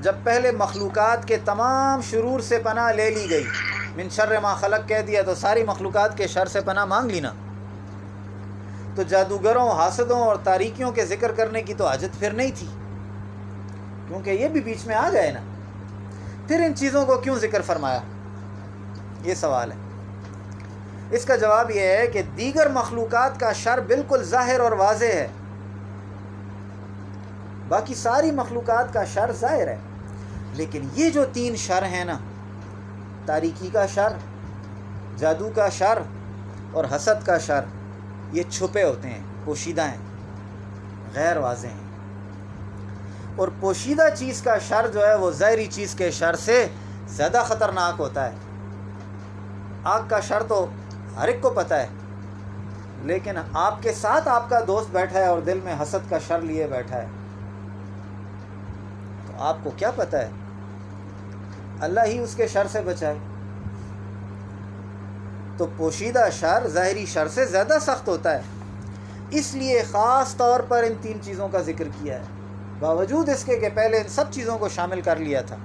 جب پہلے مخلوقات کے تمام شرور سے پناہ لے لی گئی، من شر ما خلق کہہ دیا تو ساری مخلوقات کے شر سے پناہ مانگ لی نا، تو جادوگروں، حاسدوں اور تاریکیوں کے ذکر کرنے کی تو حاجت پھر نہیں تھی، کیونکہ یہ بھی بیچ میں آ گئے نا۔ پھر ان چیزوں کو کیوں ذکر فرمایا؟ یہ سوال ہے۔ اس کا جواب یہ ہے کہ دیگر مخلوقات کا شر بالکل ظاہر اور واضح ہے، باقی ساری مخلوقات کا شر ظاہر ہے، لیکن یہ جو 3 شر ہیں نا، تاریکی کا شر، جادو کا شر اور حسد کا شر، یہ چھپے ہوتے ہیں، پوشیدہ ہیں، غیر واضح ہیں۔ اور پوشیدہ چیز کا شر جو ہے وہ ظاہری چیز کے شر سے زیادہ خطرناک ہوتا ہے۔ آگ کا شر تو ہر ایک کو پتہ ہے، لیکن آپ کے ساتھ آپ کا دوست بیٹھا ہے اور دل میں حسد کا شر لیے بیٹھا ہے، تو آپ کو کیا پتہ ہے؟ اللہ ہی اس کے شر سے بچائے۔ تو پوشیدہ شر ظاہری شر سے زیادہ سخت ہوتا ہے، اس لیے خاص طور پر ان 3 چیزوں کا ذکر کیا ہے، باوجود اس کے کہ پہلے ان سب چیزوں کو شامل کر لیا تھا۔